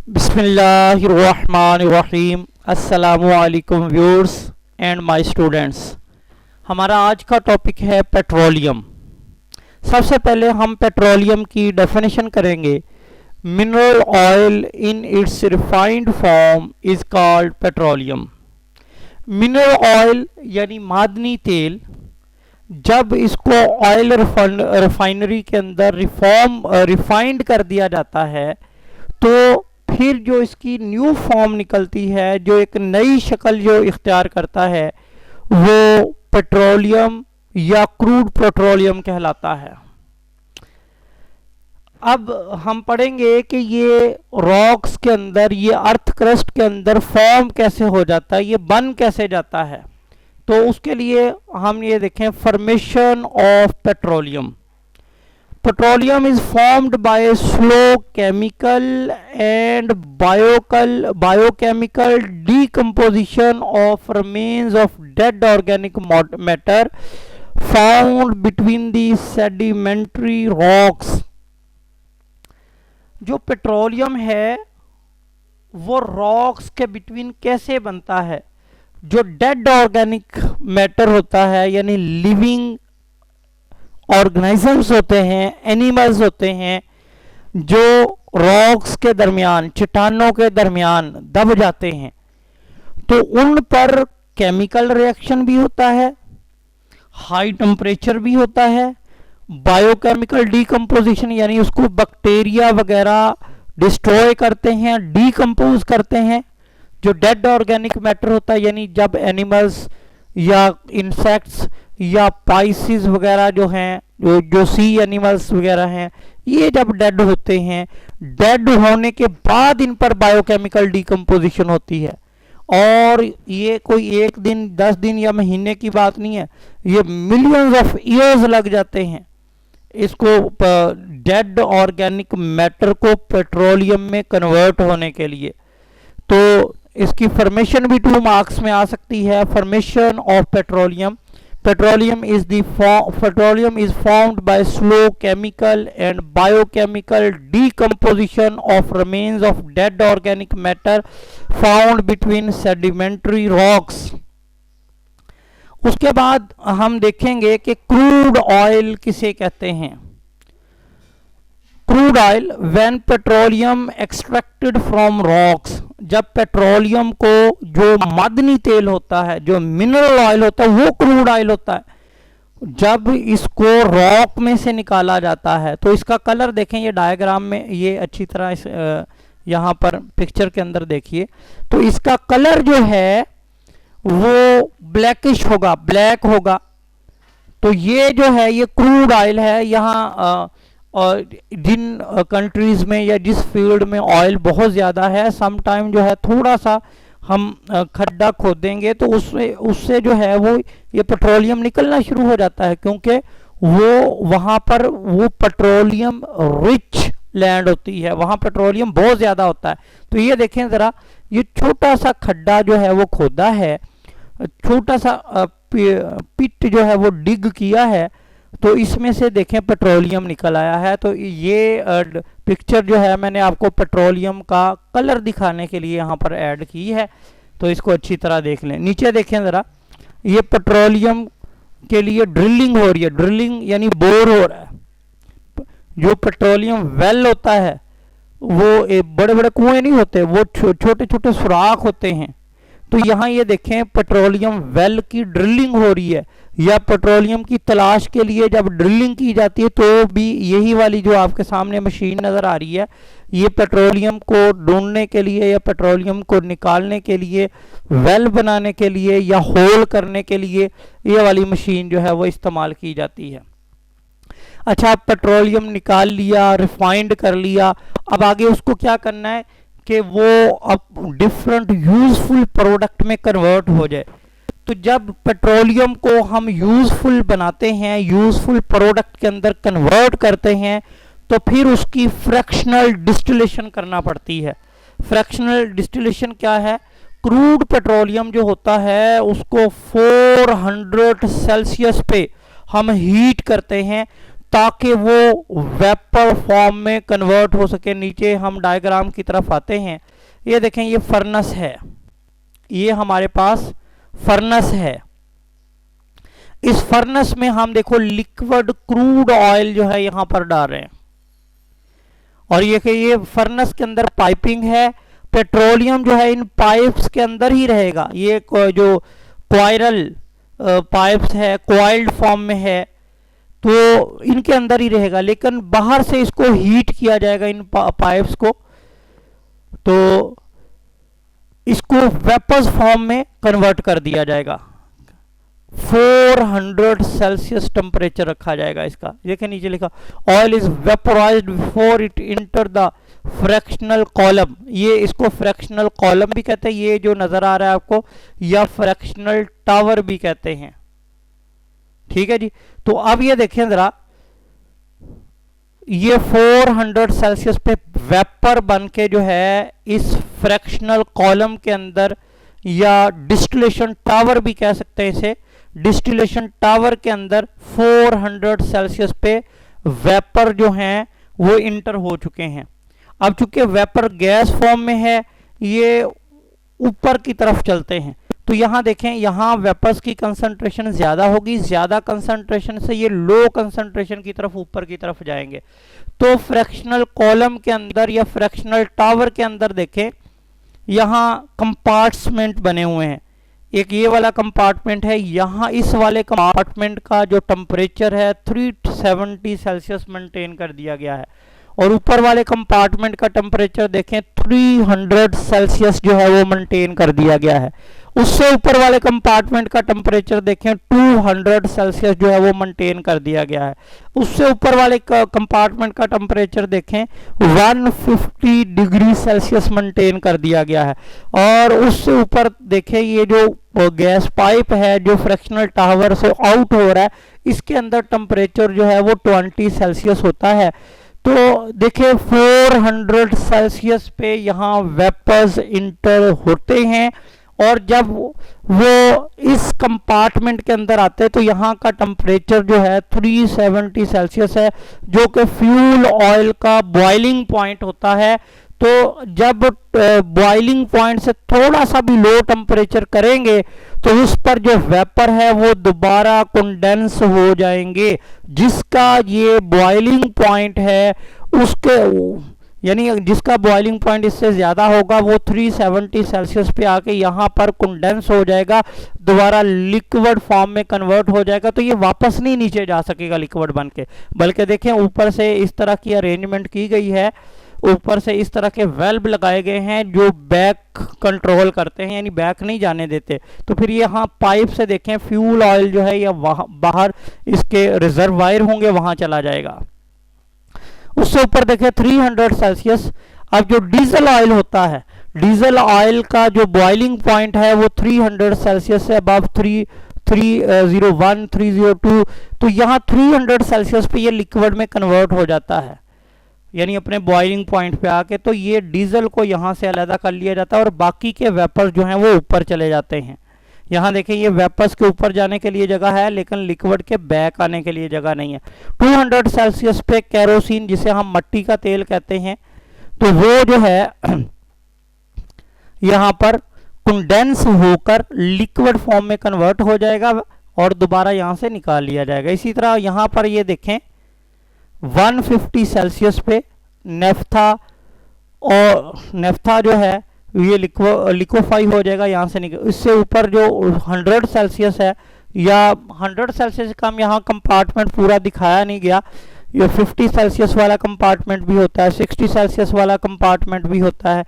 बिस्मिल्लाहिर्रहमानिर्रहीम। अस्सलामुअलैकुम viewers and my students. हमारा आज का टॉपिक है पेट्रोलियम। सबसे पहले हम पेट्रोलियम की डेफिनेशन करेंगे। Mineral oil in its refined form is called petroleum. Mineral oil यानी मादनी तेल, जब इसको ऑयल रिफाइनरी के अंदर रिफाइंड कर दिया जाता है तो फिर जो इसकी न्यू फॉर्म निकलती है, जो एक नई शक्ल जो इख्तियार करता है, वो पेट्रोलियम या क्रूड पेट्रोलियम कहलाता है। अब हम पढ़ेंगे कि ये रॉक्स के अंदर, ये अर्थ क्रस्ट के अंदर फॉर्म कैसे हो जाता है, ये बन कैसे जाता है। तो उसके लिए हम ये देखें, formation of petroleum. Petroleum is formed by a slow chemical and biochemical decomposition of remains of dead organic matter found between the sedimentary rocks। जो पेट्रोलियम है वो रॉक्स के बिटवीन कैसे बनता है। जो डेड ऑर्गेनिक मैटर होता है, यानी लिविंग ऑर्गेनिजम्स होते हैं, एनिमल्स होते हैं, जो रॉक्स के दरमियान, चट्टानों के दरमियान दब जाते हैं, तो उन पर केमिकल रिएक्शन भी होता है, हाई टेम्परेचर भी होता है, बायोकेमिकल डीकम्पोजिशन यानी उसको बैक्टीरिया वगैरह डिस्ट्रॉय करते हैं, डीकम्पोज करते हैं। जो डेड ऑर्गेनिक मैटर होता है, यानी जब एनिमल्स या इंसेक्ट्स या पाइसिस वगैरह जो हैं, जो सी एनिमल्स वगैरह हैं, ये जब डेड होते हैं, डेड होने के बाद इन पर बायोकेमिकल डीकम्पोजिशन होती है। और ये कोई एक दिन, 10 दिन या महीने की बात नहीं है, ये मिलियंस ऑफ ईयर्स लग जाते हैं इसको डेड ऑर्गेनिक मैटर को पेट्रोलियम में कन्वर्ट होने के लिए। तो इसकी फॉर्मेशन भी 2 मार्क्स में आ सकती है। Formation of petroleum. Petroleum is formed by slow chemical and biochemical decomposition of remains of dead organic matter found between sedimentary rocks। उसके बाद हम देखेंगे कि क्रूड ऑयल किसे कहते हैं। Crude oil when petroleum extracted from rocks, जब petroleum को, जो मादनी तेल होता है, जो मिनरल ऑयल होता है, वो क्रूड ऑयल होता है, जब इसको रॉक में से निकाला जाता है तो इसका कलर देखें, ये डायग्राम में ये अच्छी तरह इस यहाँ पर पिक्चर के अंदर देखिए, तो इसका कलर जो है वो ब्लैकिश होगा, ब्लैक होगा। तो ये जो है ये क्रूड ऑयल है। यहाँ और जिन कंट्रीज में या जिस फील्ड में ऑयल बहुत ज़्यादा है, सम टाइम जो है थोड़ा सा हम खड्डा खोदेंगे तो उससे जो है वो ये पेट्रोलियम निकलना शुरू हो जाता है, क्योंकि वो वहाँ पर वो पेट्रोलियम रिच लैंड होती है, वहाँ पेट्रोलियम बहुत ज़्यादा होता है। तो ये देखें ज़रा, ये छोटा सा खड्डा जो है वो खोदा है, छोटा सा पिट जो है वो डिग किया है, तो इसमें से देखें पेट्रोलियम निकल आया है। तो ये पिक्चर जो है मैंने आपको पेट्रोलियम का कलर दिखाने के लिए यहाँ पर ऐड की है, तो इसको अच्छी तरह देख लें। नीचे देखें ज़रा, ये पेट्रोलियम के लिए ड्रिलिंग हो रही है। ड्रिलिंग यानी बोर हो रहा है। जो पेट्रोलियम वेल होता है वो बड़े बड़े कुएं नहीं होते, वो छोटे छोटे सुराख होते हैं। तो यहाँ ये देखें पेट्रोलियम वेल की ड्रिलिंग हो रही है, या पेट्रोलियम की तलाश के लिए जब ड्रिलिंग की जाती है तो भी यही वाली जो आपके सामने मशीन नज़र आ रही है, ये पेट्रोलियम को ढूंढने के लिए या पेट्रोलियम को निकालने के लिए, वेल बनाने के लिए या होल करने के लिए ये वाली मशीन जो है वो इस्तेमाल की जाती है। अच्छा, पेट्रोलियम निकाल लिया, रिफाइंड कर लिया, अब आगे उसको क्या करना है कि वो अब डिफरेंट यूजफुल प्रोडक्ट में कन्वर्ट हो जाए। तो जब पेट्रोलियम को हम यूजफुल बनाते हैं, यूजफुल प्रोडक्ट के अंदर कन्वर्ट करते हैं, तो फिर उसकी फ्रैक्शनल डिस्टिलेशन करना पड़ती है। फ्रैक्शनल डिस्टिलेशन क्या है? क्रूड पेट्रोलियम जो होता है उसको 400 सेल्सियस पे हम हीट करते हैं ताकि वो वेपर फॉर्म में कन्वर्ट हो सके। नीचे हम डायग्राम की तरफ आते हैं। ये देखें, ये फर्नेस है, ये हमारे पास फर्नेस है। इस फर्नेस में हम देखो लिक्विड क्रूड ऑयल जो है यहां पर डाल रहे हैं, और ये फर्नेस के अंदर पाइपिंग है। पेट्रोलियम जो है इन पाइप्स के अंदर ही रहेगा। ये जो कॉइरल पाइप्स है, कॉइल्ड फॉर्म में है, तो इनके अंदर ही रहेगा, लेकिन बाहर से इसको हीट किया जाएगा इन पाइप्स को, तो इसको वेपर्स फॉर्म में कन्वर्ट कर दिया जाएगा। 400 सेल्सियस टेम्परेचर रखा जाएगा इसका। देखिए नीचे लिखा, oil is vaporised before it enter the fractional column. ये इसको फ्रैक्शनल कॉलम भी कहते हैं, ये जो नजर आ रहा है आपको, या फ्रैक्शनल टावर भी कहते हैं। ठीक है जी। तो अब ये देखें जरा, ये 400 सेल्सियस पे वेपर बन के जो है इस फ्रैक्शनल कॉलम के अंदर, या डिस्टिलेशन टावर भी कह सकते हैं इसे, डिस्टिलेशन टावर के अंदर 400 सेल्सियस पे वेपर जो हैं वो इंटर हो चुके हैं। अब चूंकि वेपर गैस फॉर्म में है, ये ऊपर की तरफ चलते हैं, तो यहां देखें, यहां वेपर्स की कंसंट्रेशन ज्यादा होगी, ज्यादा कंसंट्रेशन से ये लो कंसंट्रेशन की तरफ, ऊपर की तरफ जाएंगे। तो फ्रैक्शनल कॉलम के अंदर या फ्रैक्शनल टावर के अंदर देखें, यहां कंपार्टमेंट बने हुए हैं। एक ये वाला कंपार्टमेंट है, यहां इस वाले कंपार्टमेंट का जो टेम्परेचर है 370 सेल्सियस मेंटेन कर दिया गया है, और ऊपर वाले कंपार्टमेंट का टेम्परेचर देखें 300 सेल्सियस जो है वो मेंटेन कर दिया गया है। उससे ऊपर वाले कंपार्टमेंट का टेम्परेचर देखें 200 सेल्सियस जो है वो मेंटेन कर दिया गया है। उससे ऊपर वाले कंपार्टमेंट का टेम्परेचर देखें 150 डिग्री सेल्सियस मेंटेन कर दिया गया है। और उससे ऊपर देखें, ये जो गैस पाइप है जो फ्रैक्शनल टावर से आउट हो रहा है, इसके अंदर टेम्परेचर जो है वो 20 सेल्सियस होता है। तो देखिए 400 सेल्सियस पे यहाँ वेपर्स इंटर होते हैं, और जब वो इस कंपार्टमेंट के अंदर आते हैं तो यहाँ का टेम्परेचर जो है 370 सेल्सियस है, जो कि फ्यूल ऑयल का बॉइलिंग पॉइंट होता है। तो जब बॉइलिंग पॉइंट से थोड़ा सा भी लो टेम्परेचर करेंगे तो उस पर जो वेपर है वो दोबारा कंडेंस हो जाएंगे, जिसका ये बॉइलिंग पॉइंट है उसके, यानी जिसका बॉइलिंग पॉइंट इससे ज़्यादा होगा वो 370 सेल्सियस पे आके यहाँ पर कंडेंस हो जाएगा, दोबारा लिक्विड फॉर्म में कन्वर्ट हो जाएगा। तो ये वापस नहीं नीचे जा सकेगा लिक्विड बन के, बल्कि देखें ऊपर से इस तरह की अरेंजमेंट की गई है, ऊपर से इस तरह के वेल्व लगाए गए हैं जो बैक कंट्रोल करते हैं, यानी बैक नहीं जाने देते। तो फिर यहाँ पाइप से देखें फ्यूल ऑयल जो है या बाहर इसके रिजर्वायर होंगे वहां चला जाएगा। उससे ऊपर देखें 300 सेल्सियस। अब जो डीजल ऑयल होता है, डीजल ऑयल का जो बॉइलिंग पॉइंट है वो 300 सेल्सियस से अबव 301 302, तो यहाँ 300 सेल्सियस पे ये लिक्विड में कन्वर्ट हो जाता है, यानी अपने बॉइलिंग पॉइंट पे आके। तो ये डीजल को यहाँ से अलग कर लिया जाता है और बाकी के वेपर्स जो हैं वो ऊपर चले जाते हैं। यहाँ देखें ये वेपर्स के ऊपर जाने के लिए जगह है, लेकिन लिक्विड के बैक आने के लिए जगह नहीं है। 200 सेल्सियस पे केरोसिन, जिसे हम मट्टी का तेल कहते हैं, तो वो जो है यहाँ पर कंडेंस होकर लिक्विड फॉर्म में कन्वर्ट हो जाएगा और दोबारा यहाँ से निकाल लिया जाएगा। इसी तरह यहाँ पर ये देखें 150 सेल्सियस पे नेफ्था, और नेफ्था जो है ये लिक्विफाई हो जाएगा, यहाँ से निकल। इससे ऊपर जो 100 सेल्सियस है, या 100 सेल्सियस कम यहाँ कंपार्टमेंट पूरा दिखाया नहीं गया, ये 50 सेल्सियस वाला कंपार्टमेंट भी होता है, 60 सेल्सियस वाला कंपार्टमेंट भी होता है।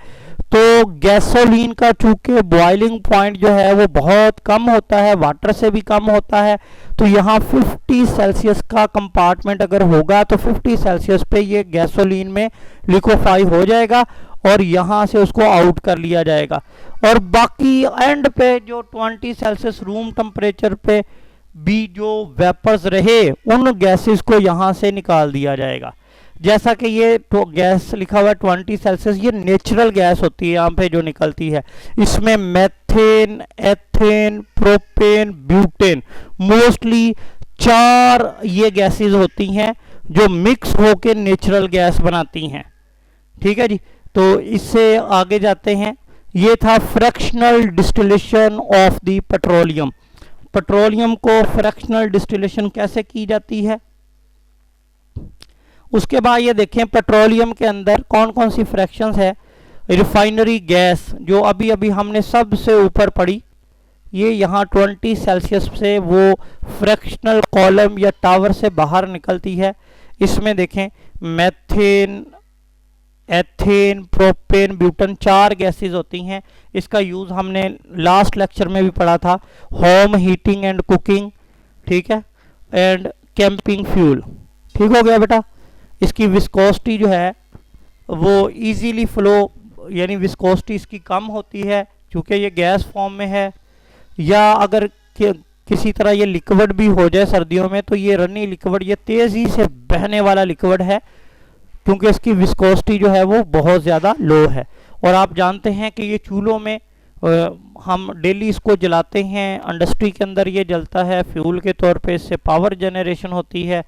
तो गैसोलीन का चूंकि बॉइलिंग पॉइंट जो है वो बहुत कम होता है, वाटर से भी कम होता है, तो यहाँ 50 सेल्सियस का कंपार्टमेंट अगर होगा तो 50 सेल्सियस पे ये गैसोलीन में लिक्विफाई हो जाएगा और यहाँ से उसको आउट कर लिया जाएगा। और बाकी एंड पे जो 20 सेल्सियस रूम टेम्परेचर पे भी जो वेपर्स रहे, उन गैसेस को यहाँ से निकाल दिया जाएगा। जैसा कि ये तो गैस लिखा हुआ है 20 सेल्सियस, ये नेचुरल गैस होती है यहाँ पे जो निकलती है। इसमें methane, ethane, propane, butane, mostly 4 ये गैसेस होती हैं जो मिक्स होके नेचुरल गैस बनाती हैं। ठीक है जी, तो इससे आगे जाते हैं। ये था fractional distillation of the petroleum. Petroleum को फ्रैक्शनल डिस्टिलेशन कैसे की जाती है। उसके बाद ये देखें पेट्रोलियम के अंदर कौन कौन सी फ्रैक्शंस है। रिफाइनरी गैस जो अभी अभी हमने सबसे ऊपर पढ़ी, ये यहाँ 20 सेल्सियस से वो फ्रैक्शनल कॉलम या टावर से बाहर निकलती है। इसमें देखें methane, ethane, propane, butane, 4 gases होती हैं। इसका यूज़ हमने लास्ट लेक्चर में भी पढ़ा था, होम हीटिंग एंड कुकिंग, ठीक है, एंड कैंपिंग फ्यूल। ठीक हो गया बेटा। इसकी विस्कोसिटी जो है वो इजीली फ्लो, यानी विस्कोसिटी इसकी कम होती है क्योंकि ये गैस फॉर्म में है, या अगर किसी तरह ये लिक्विड भी हो जाए सर्दियों में तो ये रनी लिक्विड, ये तेज़ी से बहने वाला लिक्विड है क्योंकि इसकी विस्कोसिटी जो है वो बहुत ज़्यादा लो है। और आप जानते हैं कि ये चूल्हों में हम डेली इसको जलाते हैं, इंडस्ट्री के अंदर ये जलता है फ्यूल के तौर पे, इससे पावर जनरेशन होती है।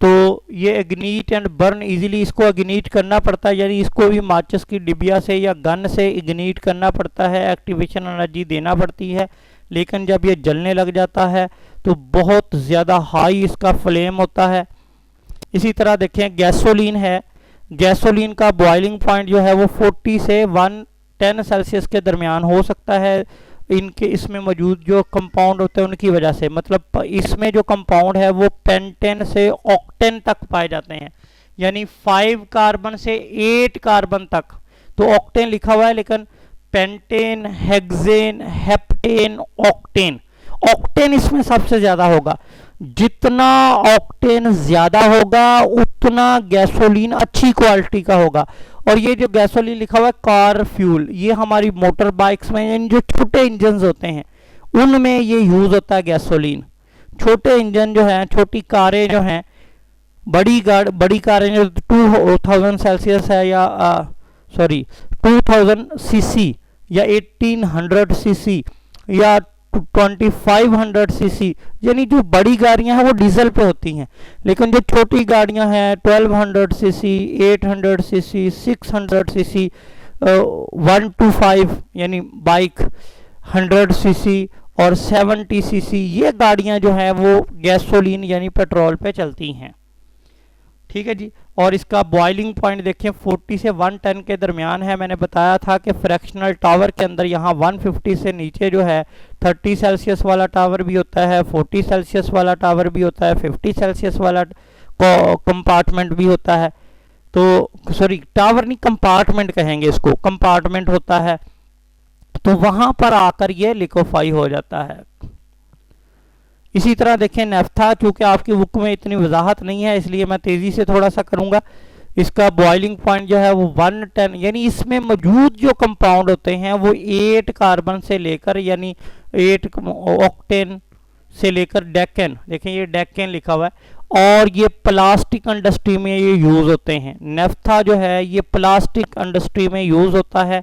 तो ये इग्नीट एंड बर्न इजीली, इसको इग्नीट करना पड़ता है, यानी इसको भी माचिस की डिबिया से या गन से इग्नीट करना पड़ता है, एक्टिवेशन एनर्जी देना पड़ती है। लेकिन जब ये जलने लग जाता है तो बहुत ज़्यादा हाई इसका फ्लेम होता है। इसी तरह देखें गैसोलीन है, गैसोलीन का बॉइलिंग पॉइंट जो है वो 40 से 110 सेल्सियस के दरमियान हो सकता है, इनके इसमें मौजूद जो कंपाउंड होते हैं उनकी वजह से। मतलब इसमें जो कंपाउंड है वो पेंटेन से ऑक्टेन तक पाए जाते हैं, यानी 5 कार्बन से 8 कार्बन तक। तो ऑक्टेन लिखा हुआ है लेकिन pentane, hexane, heptane, octane, octane इसमें सबसे ज़्यादा होगा। जितना ऑक्टेन ज़्यादा होगा उतना गैसोलीन अच्छी क्वालिटी का होगा। और ये जो गैसोलीन लिखा हुआ है कार फ्यूल, ये हमारी मोटर बाइक्स में, यानी जो छोटे इंजन होते हैं उनमें ये यूज़ होता है गैसोलीन। छोटे इंजन जो हैं, छोटी कारें जो हैं, बड़ी कारें जो 2000 सेल्सियस है या 2000 सीसी या 1800 सीसी या 2500 सीसी, यानी जो बड़ी गाड़ियां हैं वो डीजल पे होती हैं। लेकिन जो छोटी गाड़ियां हैं 1200 सीसी, 800 सीसी, 600 सीसी, 1 to 5 यानी बाइक 100 सीसी और 70 सीसी, ये गाड़ियां जो हैं वो गैसोलीन यानी पेट्रोल पे चलती हैं। ठीक है जी। और इसका बॉइलिंग पॉइंट देखें 40 से 110 के दरमियान है। मैंने बताया था कि फ्रैक्शनल टावर के अंदर यहाँ 150 से नीचे जो है 30 सेल्सियस वाला टावर भी होता है, 40 सेल्सियस वाला टावर भी होता है, 50 सेल्सियस वाला कंपार्टमेंट भी होता है। तो सॉरी, टावर नहीं, कंपार्टमेंट कहेंगे इसको, कंपार्टमेंट होता है। तो वहाँ पर आकर ये लिक्विफाई हो जाता है। इसी तरह देखें नेफ्था, चूँकि आपकी बुक में इतनी वजाहत नहीं है इसलिए मैं तेज़ी से थोड़ा सा करूँगा। इसका बॉइलिंग पॉइंट जो है वो 110, यानी इसमें मौजूद जो कंपाउंड होते हैं वो 8 कार्बन से लेकर, यानी 8 ऑक्टेन से लेकर डेकेन, देखें ये डेकेन लिखा हुआ है। और ये प्लास्टिक इंडस्ट्री में ये यूज़ होते हैं। नेफ्था जो है ये प्लास्टिक इंडस्ट्री में यूज़ होता है,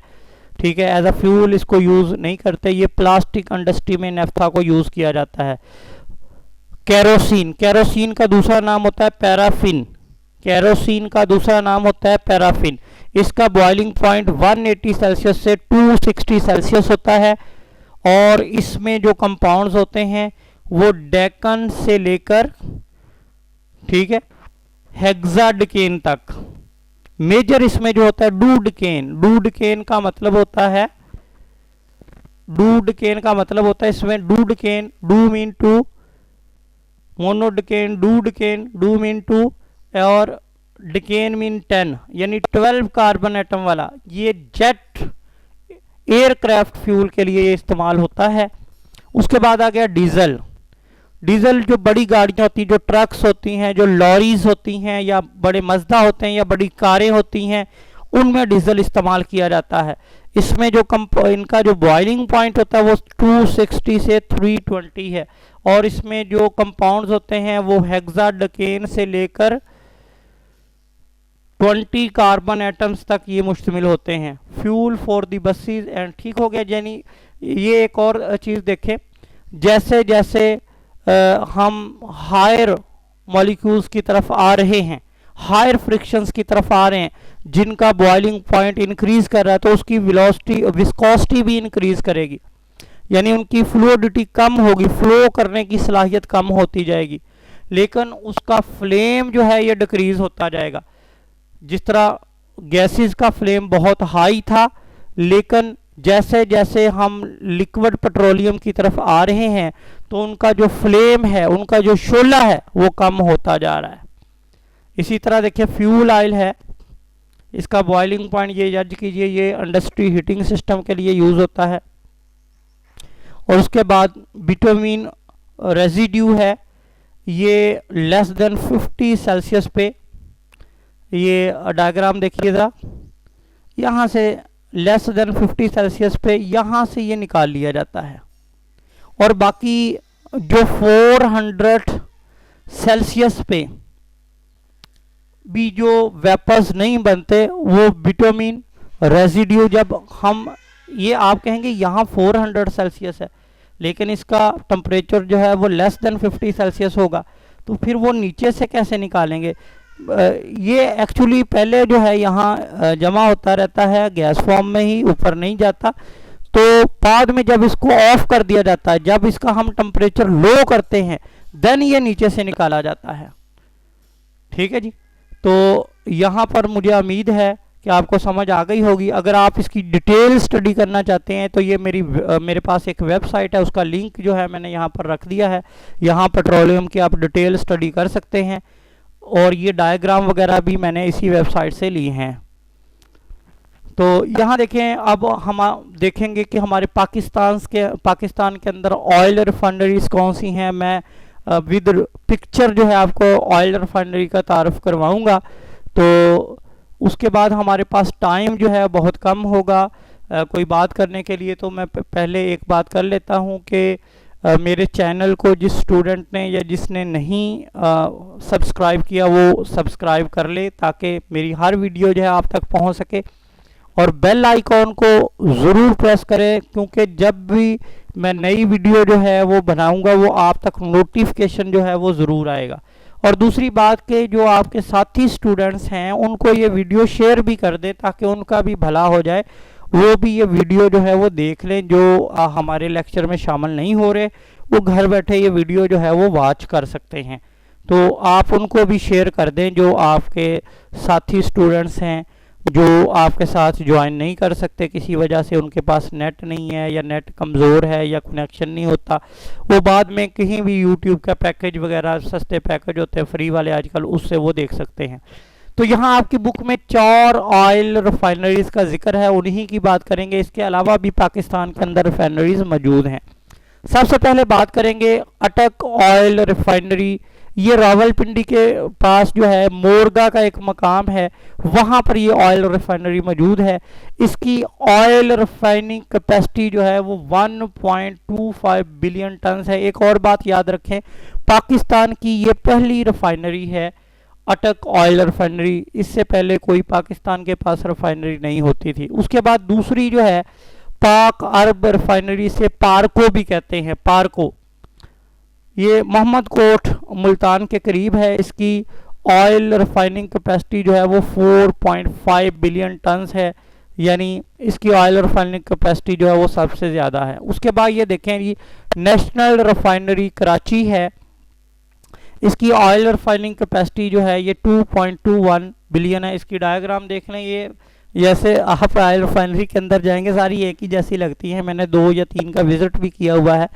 ठीक है, एज अ फ्यूल इसको यूज़ नहीं करते, ये प्लास्टिक इंडस्ट्री में नेफ्था को यूज़ किया जाता है। केरोसिन, केरोसिन का दूसरा नाम होता है पैराफिन, केरोसिन का दूसरा नाम होता है पैराफिन। इसका बॉइलिंग पॉइंट 180 सेल्सियस से 260 सेल्सियस होता है। और इसमें जो कंपाउंड्स होते हैं वो डेकन से लेकर, ठीक है, हेक्साडेकेन तक। मेजर इसमें जो होता है डूडकेन, डूडकेन का मतलब होता है, डूडकेन का मतलब होता है इसमें dodecane, do mean two, monodecane, dodecane, do mean two, और डिकेन मीन 10, यानी 12 कार्बन एटम वाला। ये जेट एयरक्राफ्ट फ्यूल के लिए इस्तेमाल होता है। उसके बाद आ गया डीजल। डीजल जो बड़ी गाड़ियाँ होती हैं, जो ट्रक्स होती हैं, जो लॉरीज होती हैं, या बड़े मजदा होते हैं, या बड़ी कारें होती हैं, उनमें डीजल इस्तेमाल किया जाता है। इसमें जो इनका जो बॉइलिंग पॉइंट होता है वो 260 से 320 है। और इसमें जो कंपाउंड्स होते हैं वो हेक्साडेकेन से लेकर 20 कार्बन एटम्स तक ये मुश्तमिल होते हैं। Fuel for the buses and, ठीक हो गया। यानी ये एक और चीज़ देखें, जैसे जैसे हम हायर मॉलिक्यूल्स की तरफ आ रहे हैं, हायर फ्रिक्शंस की तरफ आ रहे हैं, जिनका बॉइलिंग पॉइंट इंक्रीज कर रहा है, तो उसकी वेलोसिटी विस्कोसिटी भी इंक्रीज करेगी, यानी उनकी फ्लूइडिटी कम होगी, फ्लो करने की सलाहियत कम होती जाएगी, लेकिन उसका फ्लेम जो है ये डिक्रीज होता जाएगा। जिस तरह गैसेस का फ्लेम बहुत हाई था, लेकिन जैसे जैसे हम लिक्विड पेट्रोलियम की तरफ आ रहे हैं तो उनका जो फ्लेम है, उनका जो शोला है, वो कम होता जा रहा है। इसी तरह देखिए फ्यूल ऑयल है, इसका बॉइलिंग पॉइंट ये जज कीजिए, ये इंडस्ट्री हीटिंग सिस्टम के लिए यूज होता है। और उसके बाद बिटुमिन रेजिड्यू है, ये लेस देन 50 सेल्सियस पे, ये डायग्राम देखिए ज़रा, यहाँ से लेस देन 50 सेल्सियस पे यहाँ से ये निकाल लिया जाता है। और बाकी जो 400 सेल्सियस पे भी जो वेपर्स नहीं बनते, वो बिटुमिन रेजिड्यू, जब हम ये आप कहेंगे यहाँ 400 सेल्सियस है, लेकिन इसका टेम्परेचर जो है वो लेस देन 50 सेल्सियस होगा, तो फिर वो नीचे से कैसे निकालेंगे? ये एक्चुअली पहले जो है यहाँ जमा होता रहता है गैस फॉर्म में ही, ऊपर नहीं जाता। तो बाद में जब इसको ऑफ कर दिया जाता है, जब इसका हम टेम्परेचर लो करते हैं, देन ये नीचे से निकाला जाता है। ठीक है जी, तो यहाँ पर मुझे उम्मीद है कि आपको समझ आ गई होगी। अगर आप इसकी डिटेल स्टडी करना चाहते हैं तो ये मेरे पास एक वेबसाइट है, उसका लिंक जो है मैंने यहाँ पर रख दिया है। यहाँ पेट्रोलियम की आप डिटेल स्टडी कर सकते हैं, और ये डायग्राम वगैरह भी मैंने इसी वेबसाइट से ली हैं। तो यहाँ देखें, अब हम देखेंगे कि हमारे पाकिस्तान के अंदर ऑयल रिफाइनरीज कौन सी हैं। मैं विद पिक्चर जो है आपको ऑयल रिफाइनरी का तारुफ करवाऊंगा। तो उसके बाद हमारे पास टाइम जो है बहुत कम होगा कोई बात करने के लिए, तो मैं पहले एक बात कर लेता हूँ कि मेरे चैनल को जिस स्टूडेंट ने या जिसने नहीं सब्सक्राइब किया वो सब्सक्राइब कर ले, ताकि मेरी हर वीडियो जो है आप तक पहुंच सके। और बेल आइकॉन को ज़रूर प्रेस करें, क्योंकि जब भी मैं नई वीडियो जो है वो बनाऊंगा वो आप तक नोटिफिकेशन जो है वो ज़रूर आएगा। और दूसरी बात कि जो आपके साथी स्टूडेंट्स हैं उनको ये वीडियो शेयर भी कर दें, ताकि उनका भी भला हो जाए, वो भी ये वीडियो जो है वो देख लें। जो हमारे लेक्चर में शामिल नहीं हो रहे, वो घर बैठे ये वीडियो जो है वो वॉच कर सकते हैं। तो आप उनको भी शेयर कर दें, जो आपके साथी स्टूडेंट्स हैं, जो आपके साथ ज्वाइन नहीं कर सकते किसी वजह से, उनके पास नेट नहीं है या नेट कमज़ोर है या कनेक्शन नहीं होता, वो बाद में कहीं भी यूट्यूब का पैकेज वगैरह, सस्ते पैकेज होते हैं फ्री वाले आजकल, उससे वो देख सकते हैं। तो यहाँ आपकी बुक में 4 ऑयल रिफाइनरीज का जिक्र है, उन्हीं की बात करेंगे। इसके अलावा भी पाकिस्तान के अंदर रिफाइनरीज मौजूद हैं। सबसे पहले बात करेंगे अटक ऑयल रिफाइनरी। ये रावलपिंडी के पास जो है मोरगा का एक मकाम है, वहाँ पर ये ऑयल रिफाइनरी मौजूद है। इसकी ऑयल रिफाइनिंग कैपेसिटी जो है वो 1.25 बिलियन टन है। एक और बात याद रखें, पाकिस्तान की ये पहली रिफाइनरी है अटक ऑयल रिफाइनरी। इससे पहले कोई पाकिस्तान के पास रिफाइनरी नहीं होती थी। उसके बाद दूसरी जो है पाक अरब रिफाइनरी, से पार्को भी कहते हैं, पार्को, ये मोहम्मद कोट मुल्तान के करीब है। इसकी ऑयल रिफाइनिंग कैपेसिटी जो है वो 4.5 बिलियन टन है, यानी इसकी ऑयल रिफाइनिंग कैपेसिटी जो है वो सबसे ज़्यादा है। उसके बाद ये देखें, ये नेशनल रिफाइनरी कराची है, इसकी ऑयल रिफाइनिंग कैपेसिटी जो है ये 2.21 बिलियन है। इसकी डायग्राम देख लें, ये जैसे आप ऑयल रिफाइनरी के अंदर जाएंगे सारी एक ही जैसी लगती हैं। मैंने 2 या 3 का विजिट भी किया हुआ है,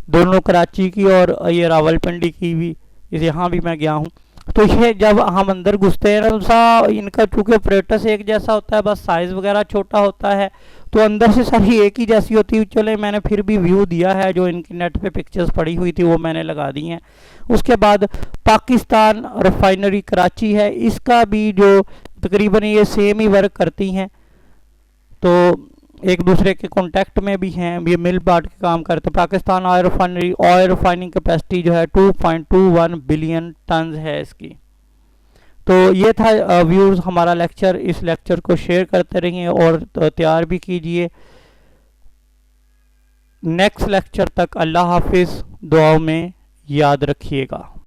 दोनों कराची की और ये रावलपिंडी की भी, यहाँ भी मैं गया हूँ। तो ये जब हम अंदर घुसते हैं ना, सा इनका चूँकि ऑपरेटस एक जैसा होता है, बस साइज़ वगैरह छोटा होता है, तो अंदर से सारी एक ही जैसी होती है। चले मैंने फिर भी व्यू दिया है, जो इनकी नेट पे पिक्चर्स पड़ी हुई थी वो मैंने लगा दी हैं। उसके बाद पाकिस्तान रिफाइनरी कराची है, इसका भी जो तकरीबन ये सेम ही वर्क करती हैं, तो एक दूसरे के कांटेक्ट में भी हैं, ये मिल बांट के काम करते। Pakistan oil refinery oil refining capacity जो है 2.21 बिलियन टन है इसकी। तो ये था व्यूअर्स हमारा लेक्चर। इस लेक्चर को शेयर करते रहिए और तैयार भी कीजिए। नेक्स्ट लेक्चर तक अल्लाह हाफिज़, दुआओं में याद रखिएगा।